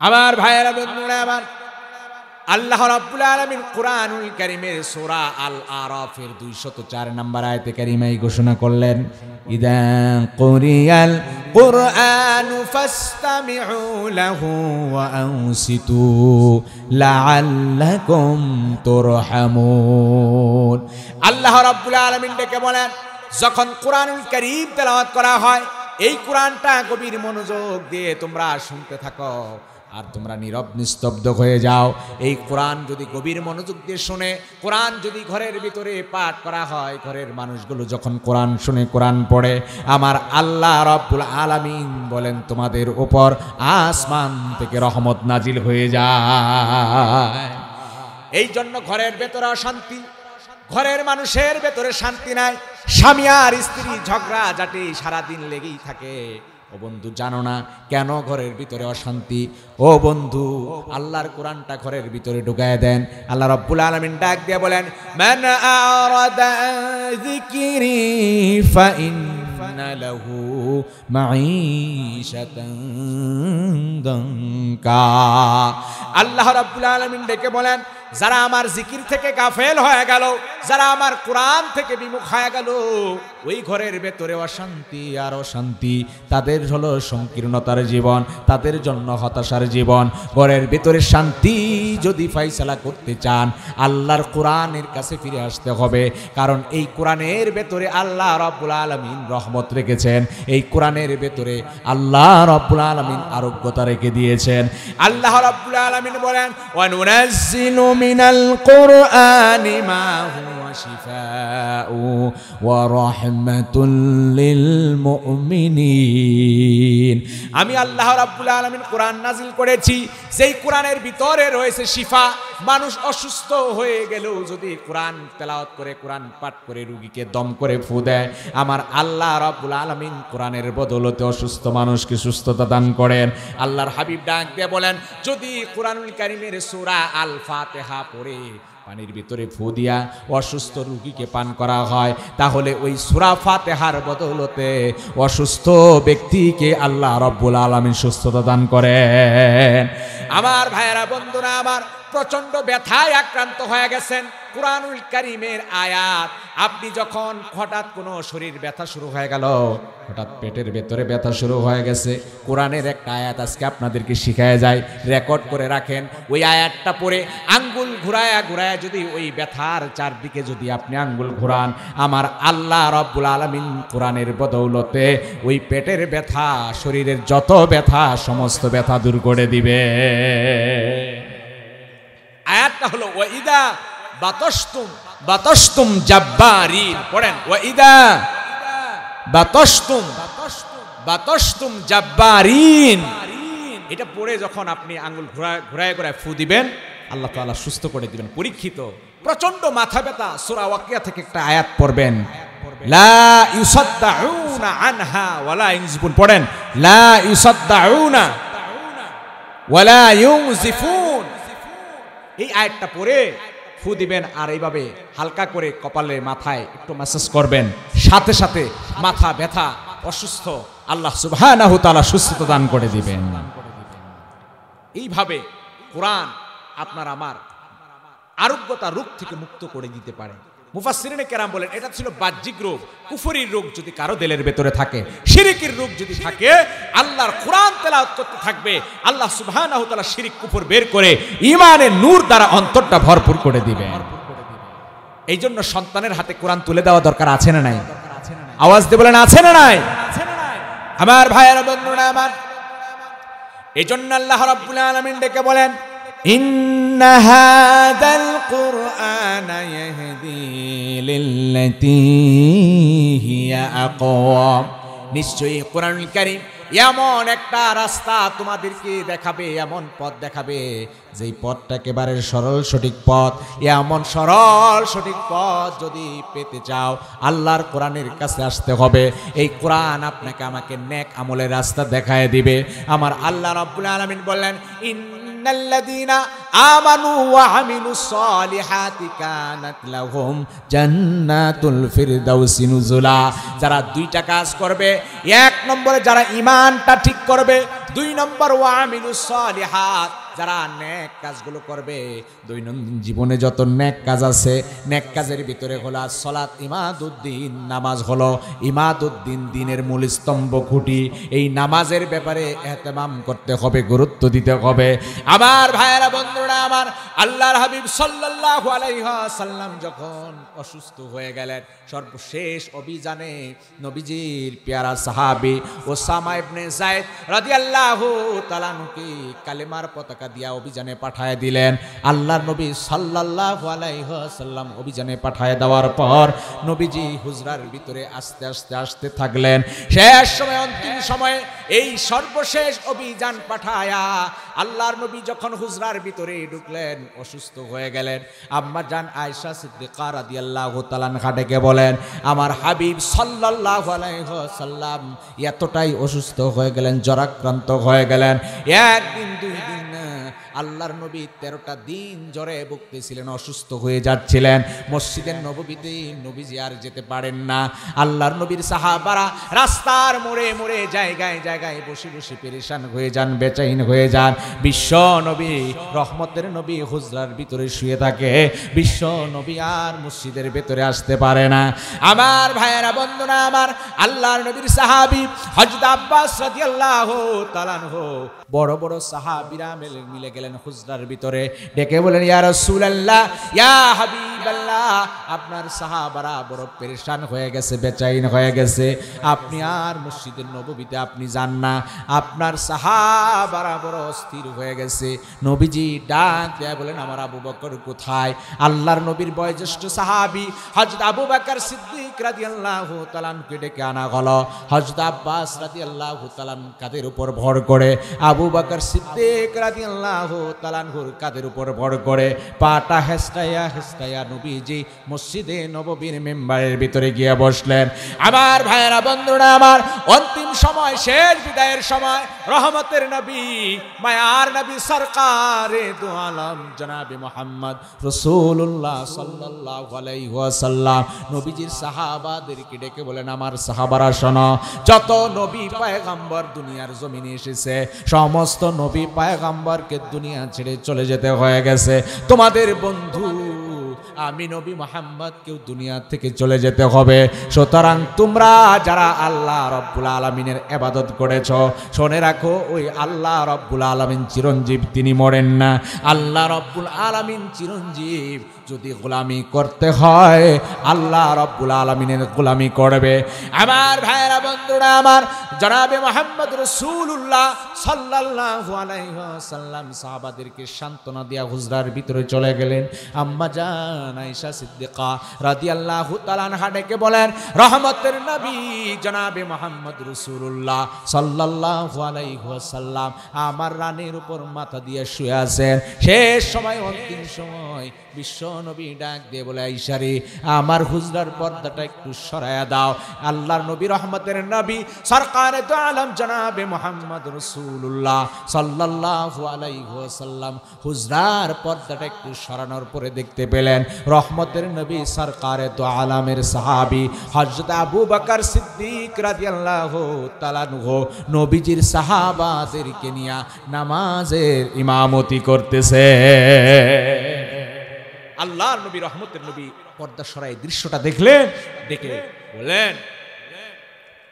আমার ভাইয়েরা বন্ধুরা আমার, আল্লাহ রাব্বুল আলামিন কুরআনুল কারীমের সূরা আল আরাফের 204 নম্বর আয়াতে কারিমায় ঘোষণা করলেন, ইদা কুরিয়াল কুরআনু ফাসতামিউ লাহু ওয়া আনসিতু লাআল্লাকুম তুরহামুন। আল্লাহ রাব্বুল আলামিন ডেকে বলেন, যখন কুরআনুল কারীম তেলাওয়াত করা হয়, এই কোরআনটা গভীর মনোযোগ দিয়ে তোমরা শুনতে থাকো আর তোমরা নীরব নিস্তব্ধ হয়ে যাও। এই কোরআন যদি গভীর মনোযোগ দিয়ে শুনে, কোরআন যদি ঘরের ভিতরে পাঠ করা হয়, ঘরের মানুষগুলো যখন কোরআন শুনে, কোরআন পড়ে, আমার আল্লাহ রাব্বুল আলামিন বলেন তোমাদের উপর আসমান থেকে রহমত নাজিল হয়ে যায়। এই জন্য ঘরের ভেতরে অশান্তি, ঘরের মানুষের ভেতরে শান্তি নাই, স্বামী আর স্ত্রী ঝগড়া ঝাঁটি সারাদিন লেগেই থাকে। ও বন্ধু, জানো না কেন ঘরের ভিতরে অশান্তি? ও বন্ধু, আল্লাহর কোরআনটা ঘরের ভিতরে ঢুকায় দেন। আল্লাহ রাব্বুল আলামিন ডাক দিয়ে বলেন, মান আরাদা যিকরি ফাইন্না লাহু মাঈশাতান দানকা। আল্লাহ রাব্বুল আলামিন ডেকে বলেন, যারা আমার জিকির থেকে গাফেল হয়ে গেল, যারা আমার কোরআন থেকে বিমুখ হয়ে গেল, ওই ঘরের ভেতরে অশান্তি আর অশান্তি, তাদের হলো সংকীর্ণতার জীবন, তাদের জন্য হতাশার জীবন। ঘরের ভেতরে শান্তি যদি ফয়সালা করতে চান, আল্লাহর কোরআনের কাছে ফিরে আসতে হবে, কারণ এই কোরআনের ভেতরে আল্লাহ রাব্বুল আলামিন রহমত রেখেছেন, এই কোরআনের ভেতরে আল্লাহ রাব্বুল আলামিন আরোগ্যতা রেখে দিয়েছেন। আল্লাহ রাব্বুল আলামিন বলেন, ওয়া নুনাজ্জিলু মিনাল কুরআনি মা হুয়া শিফাউ ওয়া রাহমাতুল লিল মুমিনিন। আমি আল্লাহ রাব্বুল আলামিন কোরআন নাজিল করেছি, যেই কোরআনের ভিতরে রয়েছে শিফা। মানুষ অসুস্থ হয়ে গেলেও যদি কোরআন তেলাওয়াত করে, কোরআন পাঠ করে রোগীকে দম করে ফু দেয়, আমার আল্লাহ রাব্বুল আলামিন কোরআনের বদৌলতে অসুস্থ মানুষকে সুস্থতা দান করেন। আল্লাহর হাবিব ডাক দিয়ে বলেন, যদি কোরআনুল কারীমের সূরা আল ফাতিহা পড়ে পানির ভিতরে ফু দিয়া অসুস্থ রোগীকে পান করা হয়, তাহলে ওই সূরা ফাতিহার বদৌলতে অসুস্থ ব্যক্তিকে আল্লাহ রাব্বুল আলামিন সুস্থতা দান করেন। আমার ভাইয়েরা বন্ধুরা আমার, প্রচন্ড ব্যথায় আক্রান্ত হয়ে গেছেন, কুরআনুল কারীমের আয়াত আপনি যখন হঠাৎ কোনো শরীর ব্যথা শুরু হয়ে গেল, হঠাৎ পেটের ভেতরে ব্যথা শুরু হয়ে গেছে, কোরআনের একটা আয়াত আজকে আপনাদেরকে শিখায় যায়, রেকর্ড করে রাখেন। ওই আয়াতটা পড়ে আঙ্গুল ঘুরায়া ঘুরায়া যদি ওই ব্যথার চারদিকে যদি আপনি আঙ্গুল ঘুরান, আমার আল্লাহ রাব্বুল আলামিন কোরআনের বদৌলতে ওই পেটের ব্যথা, শরীরের যত ব্যথা, সমস্ত ব্যথা দূর করে দিবে। আয়াতটা হলো, ওয়াইদা বাতাসতুম বাতাসতুম জাব্বারিন। পড়েন, ওয়াইদা বাতাসতুম বাতাসতুম জাব্বারিন। এটা পড়ে যখন আপনি আঙ্গুল ঘুরায় ঘুরায় ফু দিবেন, আল্লাহ তাআলা সুস্থ করে দিবেন। পরীক্ষিত প্রচন্ড মাথা ব্যথা, সূরা ওয়াকিয়া থেকে একটা আয়াত পড়বেন, লা ইউসাদ্দাউনা আনহা ওয়ালা ইউনজিফুন। পড়েন, লা ইউসাদ্দাউনা ওয়ালা ইউনজিফুন। এই আয়াতটা পড়ে ফু দিবেন আর এইভাবে হালকা করে কপালে মাথায় একটু ম্যাসাজ করবেন, সাথে সাথে মাথা ব্যথা, অসুস্থ আল্লাহ সুবহানাহু ওয়া তাআলা সুস্থতা দান করে দিবেন। এইভাবে কোরআন আপনার আমার আরোগ্যতা রোগ থেকে মুক্ত করে দিতে পারে। মুফাসসিরিনে কেরাম বলেন, এটা ছিল বাহ্যিক রোগ। কুফরির রোগ যদি কারো দিলের ভেতরে থাকে, শিরকের রোগ যদি থাকে, আল্লাহর কোরআন তেলাওয়াত করতে থাকবে, আল্লাহ সুবহানাহু ওয়া তাআলা শিরক কুফর বের করে ঈমানের নূর দ্বারা অন্তরটা ভরপুর করে দিবেন। এই জন্য সন্তানের হাতে কোরআন তুলে দেওয়া দরকার আছে না নাই? আওয়াজ দিয়ে বলেন, আছে না নাই? আমার ভাইয়েরা বন্ধুরা আমার, এই জন্য আল্লাহ রাব্বুল আলামিন ডেকে বলেন, ইন্না হাযাল কুরআনা ইয়াহদি লিল্লাতী হিয়া আকওয়াম। নিশ্চয়ই কোরআনুল কারীম এমন একটা রাস্তা তোমাদেরকে দেখাবে, এমন পথ দেখাবে যেই পথটা একেবারে সরল সঠিক পথ। এমন সরল সঠিক পথ যদি পেতে চাও, আল্লাহর কোরআনের কাছে আসতে হবে। এই কোরআন আপনাকে আমাকে নেক আমলের রাস্তা দেখায় দিবে। আমার আল্লাহ রাব্বুল আলামিন বললেন, ইন্নাল্লাযীনা আমানু ওয়া আমিলুস সালিহাতি কানাত লাহুম জান্নাতুল ফিরদাউসি নুজুলা। যারা দুইটা কাজ করবে, এক নম্বরে যারা ঈমানটা ঠিক করবে, 2 নম্বর ওয়ামিলুস সালিহাত, যারা নেক কাজগুলো করবে, দৈনন্দিন জীবনে যত নেক কাজ আছে, নেক কাজের ভিতরে হলো সালাত ইমাদুদ্দিন, নামাজ হলো ইমাদুদ্দিন, দিনের মূল স্তম্ভ খুঁটি। এই নামাজের ব্যাপারে ইহতেমাম করতে হবে, গুরুত্ব দিতে হবে। আমার ভাইয়েরা, বন্ধুরা আমার, আল্লাহর হাবিব সাল্লাল্লাহু আলাইহি ওয়াসাল্লাম যখন অসুস্থ হয়ে গেলেন, সর্বশেষ অভিযানে নবীজির পেয়ারা সাহাবী ওসামা ইবনে যায়েদ রাদিয়াল্লাহু তাআলা আনহুকে কালেমার পতাকা দিয়া অভিযানে পাঠায় দিলেন। আল্লাহর নবী সাল্লাল্লাহু আলাইহি ওয়াসাল্লাম অভিযানে পাঠায় দেওয়ার পর নবীজি হুজরার ভিতরে আস্তে আস্তে আসতে থাকলেন। শেষ সময়, অন্তিম সময়ে এই সর্বশেষ অভিযান পাঠায়া আল্লাহর নবী যখন হুজরার ভিতরে ঢুকলেন, অসুস্থ হয়ে গেলেন। আম্মা জান আয়েশা সিদ্দিকা রাদিয়াল্লাহু তাআলা আনহা ডেকে বলেন, আমার হাবিব সাল্লাল্লাহু আলাইহি ওয়াসাল্লাম এতটাই অসুস্থ হয়ে গেলেন, জ্বরাক্রান্ত হয়ে গেলেন। একদিন, 2 দিন না, আল্লাহর নবী 13টা দিন জ্বরে ভুগতেছিলেন, অসুস্থ হয়ে যাচ্ছিলেন। মসজিদের নববীতে নবীজি আর যেতে পারেন না। আল্লাহর নবীর সাহাবারা রাস্তার মোড়ে মোড়ে, জায়গায় জায়গায় বসে বসে পেরেশান হয়ে যান, বেচাইন হয়ে যান। বিশ্ব নবী, রহমতের নবী হুজরার ভিতরে শুয়ে থাকে, বিশ্ব নবী আর মসজিদের ভেতরে আসতে পারে না। আমার ভাইয়েরা, বন্ধুরা আমার, আল্লাহর নবীর সাহাবী হযরত আব্বাস রাদিয়াল্লাহু তাআলা আনহু, বড় বড় সাহাবীরা মিলে গেলেন হুজরার ভিতরে, ডেকে বলেন, ইয়া রাসূলুল্লাহ, ইয়া হাবিবাল্লাহ, আপনার সাহাবারা বড় পেরেশান হয়ে গেছে, বেচাইন হয়ে গেছে, আপনি আর মসজিদের নববীতে আপনি যান না, আপনার সাহাবারা বড় অস্থির হয়ে গেছে। নবীজি ডাক দেয়া বলেন, আমার আবু বকর কোথায়? আল্লাহর নবীর বয়োজ্যেষ্ঠ সাহাবী হযরত আবু বকর সিদ্দিক রাদিয়াল্লাহু তাআলা আনহুকে ডেকে আনা হলো। হযরত আব্বাস রাদিয়াল্লাহু তাআলা কাদের উপর ভর করে, আবু বকর সিদ্দিক রাদিয়াল্লাহু তাআলা আনহুর কাদের উপর ভর করে পাটা হেস্টাইয়া হেস্টাইয়া নবীজি মসজিদে নববীর মেম্বারের ভিতরে গিয়ে বসলেন। আমার ভাইয়েরা, বন্ধুরা আমার, অন্তিম সময়, শেষ বিদায়ের সময়, রহমতের নবী, মায়ার নবী, সরকারে দু আলম জনাবে মুহাম্মদ রাসূলুল্লাহ সাল্লাল্লাহু আলাইহি ওয়াসাল্লাম নবীজির সাহাবাদেরকে ডেকে বলেন, আমার সাহাবারা শোনো, যত নবী পয়গম্বর দুনিয়ার জমিনে এসেছে, সমস্ত নবী পয়গম্বরকে দুনিয়া ছেড়ে চলে যেতে হয়ে গেছে। তোমাদের বন্ধু আমি নবী মুহাম্মদ কেউ দুনিয়া থেকে চলে যেতে হবে। সুতরাং তোমরা যারা আল্লাহ রব্বুল আলামিনের ইবাদত করেছো, শুনে রাখো, ওই আল্লাহ রব্বুল আলামিন চিরঞ্জীব, তিনি মরেন না। আল্লাহ রব্বুল আলামিন চিরঞ্জীব, যদি গোলামি করতে হয় আল্লাহ রব্বুল আলামিনের গোলামি করবে। আমার ভাইয়েরা, বন্ধুরা আমার, জনাবে মুহাম্মদ রাসূলুল্লাহ সাল্লাল্লাহু আলাইহি ওয়াসাল্লাম সাহাবাদেরকে সান্ত্বনা দিয়া হুজরার ভিতরে চলে গেলেন। আম্মা জান আয়েশা সিদ্দিকা রাদিয়াল্লাহু তাআলা আনহা ডেকে বলেন, রহমতের নবী জনাবে মুহাম্মদ রাসূলুল্লাহ সাল্লাল্লাহু আলাইহি ওয়াসাল্লাম আমার রানের উপর মাথা দিয়ে শুয়ে আছেন। শেষ সময়, অন্তিম সময়, বিশ্ব নবী ডাক দিয়ে বলে, আয়েশা রে, আমার হুজরার পর্দাটা একটু সরায়া দাও। আল্লাহর নবী, রহমতের নবী, সরকারে দু আলম জনাবে মুহাম্মদ রাসূলুল্লাহ সাল্লাল্লাহু আলাইহি ওয়াসাল্লাম হুজরার পর্দাটা একটু সরানোর পরে দেখতে পেলেন রহমতের নবী, সরকারে দু আলমের সাহাবী হযরত আবু বকর সিদ্দিক রাদিয়াল্লাহু তাআলা আনহু নবীজির সাহাবাদেরকে নিয়ে নামাজের ইমামতি করতেছে। আল্লাহর নবী, রহমতের নবী পর্দা সরাই দৃশ্যটা দেখলেন, দেখে বলেন,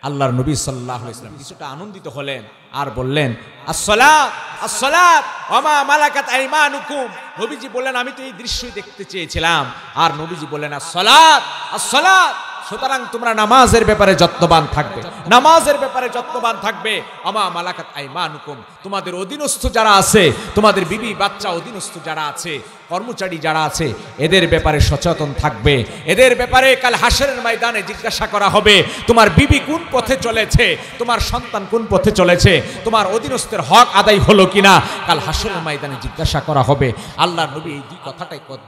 আল্লাহর নবী সাল্লাল্লাহু আলাইহি ওয়াসাল্লাম কিছুটা আনন্দিত হলেন আর বললেন, আসসালাত আসসালাত ওয়া মা মালাকাত আইমানুকুম। নবীজি বললেন, আমি তো এই দৃশ্যই দেখতে চেয়েছিলাম। আর নবীজি বললেন, আসসালাত আসসালাত। সুতরাং তোমরা নামাজের ব্যাপারে যত্নবান থাকবে, নামাজের ব্যাপারে যত্নবান থাকবে। আমা মালাকাত আইমানুকুম, তোমাদের অধীনস্থ যারা আছে, তোমাদের বিবি বাচ্চা অধীনস্থ যারা আছে, কর্মচারী যারা আছে, এদের ব্যাপারে সচেতন থাকবে। এদের ব্যাপারে কাল হাসরের ময়দানে জিজ্ঞাসা করা হবে, তোমার বিবি কোন পথে চলেছে, তোমার সন্তান কোন পথে চলেছে, তোমার অধীনস্থের হক আদায় হলো কিনা, কাল হাসরের ময়দানে জিজ্ঞাসা করা হবে। আল্লাহর নবী এই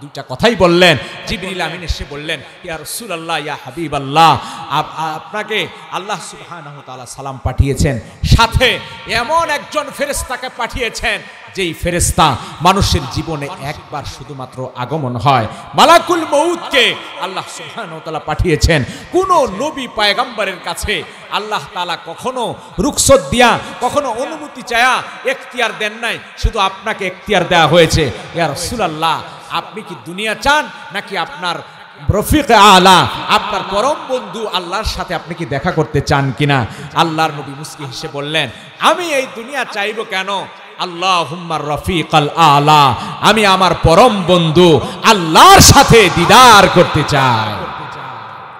দুইটা কথাই বললেন। জিবরিল আমিন এসে বললেন, ইয়া রাসূলুল্লাহ, ইয়া হাবিব হাবিবাল্লাহ, আপনাকে আল্লাহ সুবহানাহু ওয়া তাআলা সালাম পাঠিয়েছেন, সাথে এমন একজন ফেরেশতাকে পাঠিয়েছেন যেই ফেরেশতা মানুষের জীবনে একবার শুধুমাত্র আগমন হয়। মালাকুল মউতকে আল্লাহ সুবহানাহু ওয়া তাআলা পাঠিয়েছেন। কোন নবী পয়গম্বরের কাছে আল্লাহ তাআলা কখনো রুখসত দিয়া, কখনো অনুমতি চায়া এখতিয়ার দেন নাই, শুধু আপনাকে এখতিয়ার দেওয়া হয়েছে। ইয়া রাসূলুল্লাহ, আপনি কি দুনিয়া চান নাকি আপনার রফিক আলা, আপনার পরম বন্ধু আল্লাহর সাথে আপনি কি দেখা করতে চান কিনা? আল্লাহর নবী মুস্কি হেসে বললেন, আমি এই দুনিয়া চাইবো কেন, আল্লাহুম্মা রফিকাল আলা, আমি আমার পরম বন্ধু আল্লাহর সাথে দিদার করতে চাই।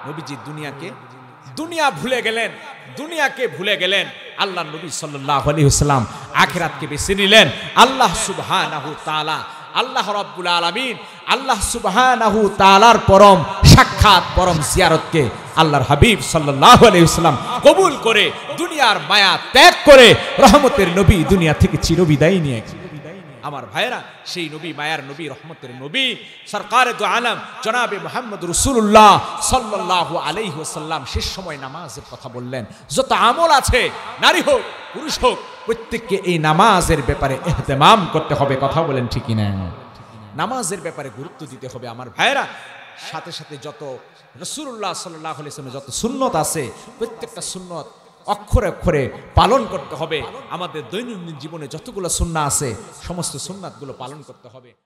নবীজি দুনিয়া ভুলে গেলেন, দুনিয়াকে ভুলে গেলেন। আল্লাহ নবী সাল্লাল্লাহু আলাইহি ওয়াসাল্লাম আখিরাতকে বেছে নিলেন। আল্লাহ সুবহানাহু তাআলা, আল্লাহ রাব্বুল আলামিন, আল্লাহ সুবহানাহু তাআলার পরম সাক্ষাৎ, পরম জিয়ারতকে আল্লাহর হাবিব সাল্লাল্লাহু আলাইহি ওয়াসাল্লাম কবুল করে দুনিয়ার মায়া ত্যাগ করে রহমতের নবী দুনিয়া থেকে চিরবিদায় নিয়ে গেলেন। আমার ভাইরা, সেই নবী, মায়ার নবী, রহমতের নবী, সরকারে দু আলম জনাবে মুহাম্মদ রাসূলুল্লাহ সাল্লাল্লাহু আলাইহি ওয়াসাল্লাম শেষ সময় নামাজের কথা বললেন। যত আমল আছে, নারী হোক পুরুষ হোক, প্রত্যেককে এই নামাজের ব্যাপারে ইহতিমাম করতে হবে। কথা বলেন ঠিক কিনা? নামাজের ব্যাপারে গুরুত্ব দিতে হবে আমার ভাইরা। সাথে সাথে যত রাসূলুল্লাহ সাল্লাল্লাহু আলাইহি ওয়াসাল্লামের যত সুন্নত আছে, প্রত্যেকটা সুন্নত অক্ষরে অক্ষরে পালন করতে হবে। আমাদের দৈনন্দিন জীবনে যতগুলো সুন্নাহ আছে, সমস্ত সুন্নাতগুলো পালন করতে হবে।